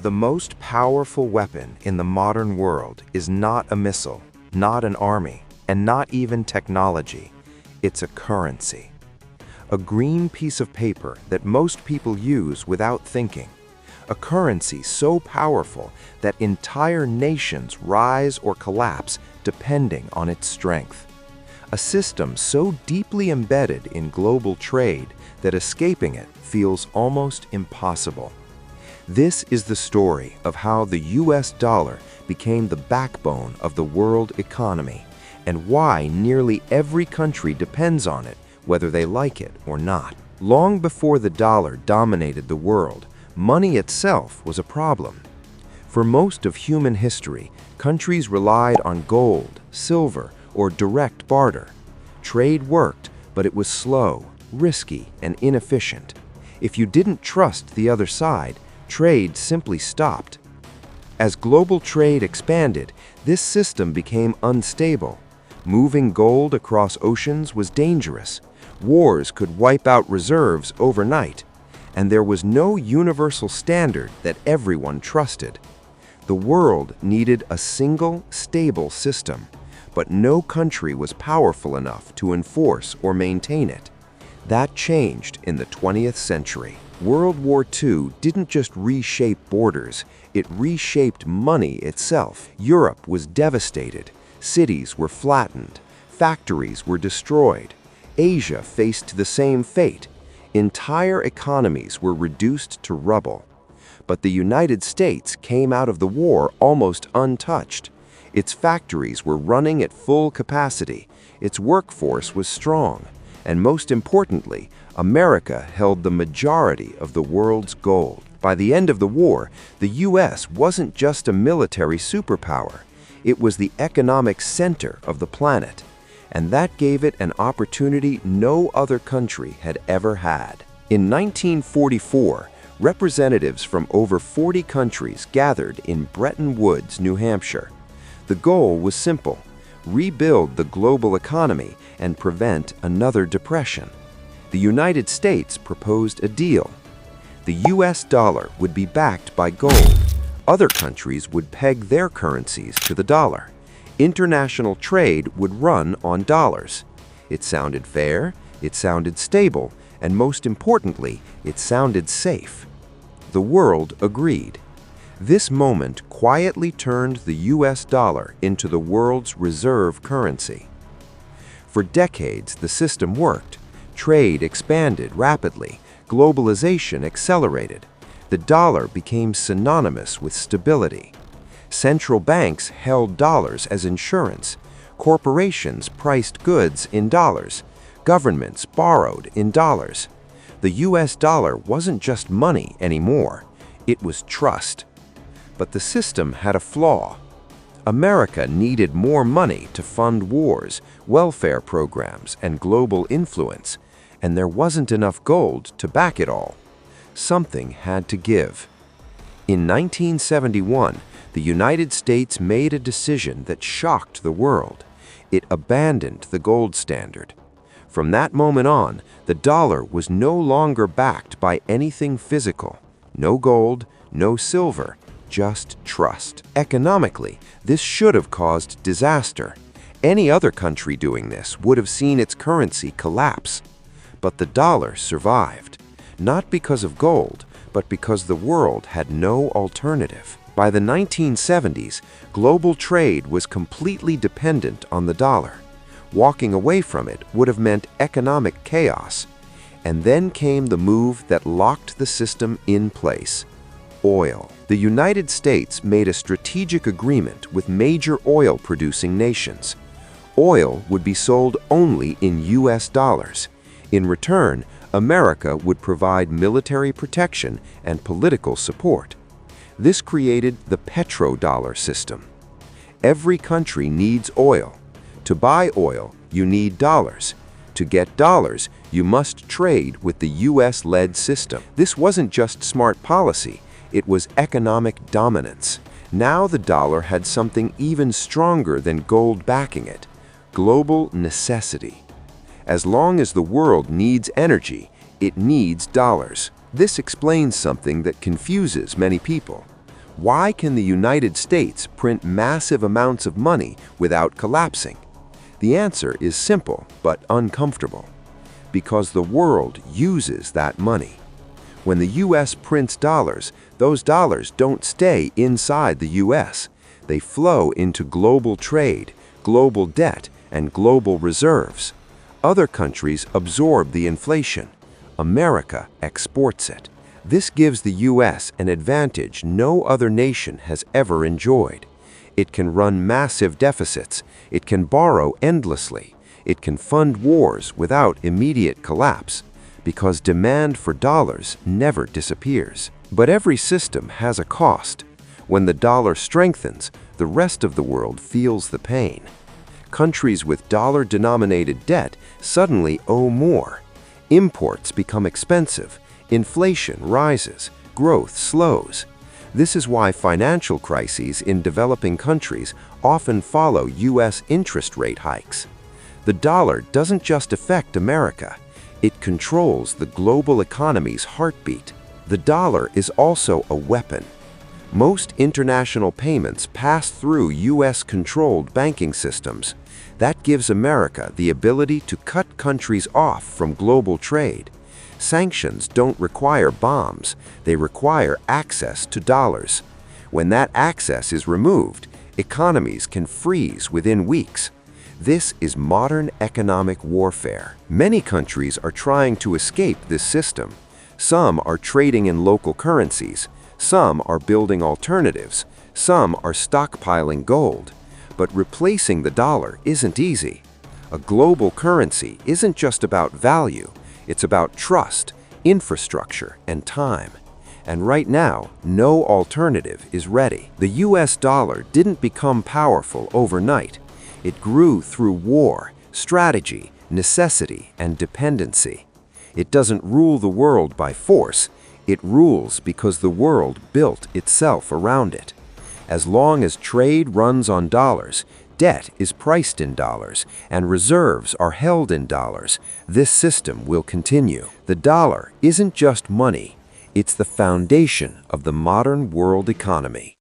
The most powerful weapon in the modern world is not a missile, not an army, and not even technology. It's a currency. A green piece of paper that most people use without thinking. A currency so powerful that entire nations rise or collapse depending on its strength. A system so deeply embedded in global trade that escaping it feels almost impossible. This is the story of how the US dollar became the backbone of the world economy and why nearly every country depends on it, whether they like it or not. Long before the dollar dominated the world, money itself was a problem. For most of human history, countries relied on gold, silver, or direct barter. Trade worked, but it was slow, risky, and inefficient. If you didn't trust the other side, trade simply stopped. As global trade expanded, this system became unstable. Moving gold across oceans was dangerous. Wars could wipe out reserves overnight, and there was no universal standard that everyone trusted. The world needed a single, stable system, but no country was powerful enough to enforce or maintain it. That changed in the 20th century. World War II didn't just reshape borders, it reshaped money itself. Europe was devastated. Cities were flattened. Factories were destroyed. Asia faced the same fate. Entire economies were reduced to rubble. But the United States came out of the war almost untouched. Its factories were running at full capacity. Its workforce was strong. And most importantly, America held the majority of the world's gold. By the end of the war, the US wasn't just a military superpower. It was the economic center of the planet. And that gave it an opportunity no other country had ever had. In 1944, representatives from over 40 countries gathered in Bretton Woods, New Hampshire. The goal was simple: rebuild the global economy and prevent another depression. The United States proposed a deal. The US dollar would be backed by gold. Other countries would peg their currencies to the dollar. International trade would run on dollars. It sounded fair, it sounded stable, and most importantly, it sounded safe. The world agreed. This moment quietly turned the US dollar into the world's reserve currency. For decades, the system worked. Trade expanded rapidly. Globalization accelerated. The dollar became synonymous with stability. Central banks held dollars as insurance. Corporations priced goods in dollars. Governments borrowed in dollars. The US dollar wasn't just money anymore. It was trust. But the system had a flaw. America needed more money to fund wars, welfare programs, and global influence, and there wasn't enough gold to back it all. Something had to give. In 1971, the United States made a decision that shocked the world. It abandoned the gold standard. From that moment on, the dollar was no longer backed by anything physical. No gold, no silver, just trust. Economically, this should have caused disaster. Any other country doing this would have seen its currency collapse. But the dollar survived, not because of gold, but because the world had no alternative. By the 1970s, global trade was completely dependent on the dollar. Walking away from it would have meant economic chaos. And then came the move that locked the system in place: oil. The United States made a strategic agreement with major oil-producing nations. Oil would be sold only in US dollars. In return, America would provide military protection and political support. This created the petrodollar system. Every country needs oil. To buy oil, you need dollars. To get dollars, you must trade with the US-led system. This wasn't just smart policy. It was economic dominance. Now the dollar had something even stronger than gold backing it: global necessity. As long as the world needs energy, it needs dollars. This explains something that confuses many people. Why can the United States print massive amounts of money without collapsing? The answer is simple but uncomfortable. Because the world uses that money. When the U.S. prints dollars, those dollars don't stay inside the U.S. They flow into global trade, global debt, and global reserves. Other countries absorb the inflation. America exports it. This gives the U.S. an advantage no other nation has ever enjoyed. It can run massive deficits. It can borrow endlessly. It can fund wars without immediate collapse, because demand for dollars never disappears. But every system has a cost. When the dollar strengthens, the rest of the world feels the pain. Countries with dollar-denominated debt suddenly owe more. Imports become expensive. Inflation rises. Growth slows. This is why financial crises in developing countries often follow U.S. interest rate hikes. The dollar doesn't just affect America. It controls the global economy's heartbeat. The dollar is also a weapon. Most international payments pass through U.S.-controlled banking systems. That gives America the ability to cut countries off from global trade. Sanctions don't require bombs. They require access to dollars. When that access is removed, economies can freeze within weeks. This is modern economic warfare. Many countries are trying to escape this system. Some are trading in local currencies. Some are building alternatives. Some are stockpiling gold. But replacing the dollar isn't easy. A global currency isn't just about value. It's about trust, infrastructure, and time. And right now, no alternative is ready. The US dollar didn't become powerful overnight. It grew through war, strategy, necessity, and dependency. It doesn't rule the world by force. It rules because the world built itself around it. As long as trade runs on dollars, debt is priced in dollars, and reserves are held in dollars, this system will continue. The dollar isn't just money. It's the foundation of the modern world economy.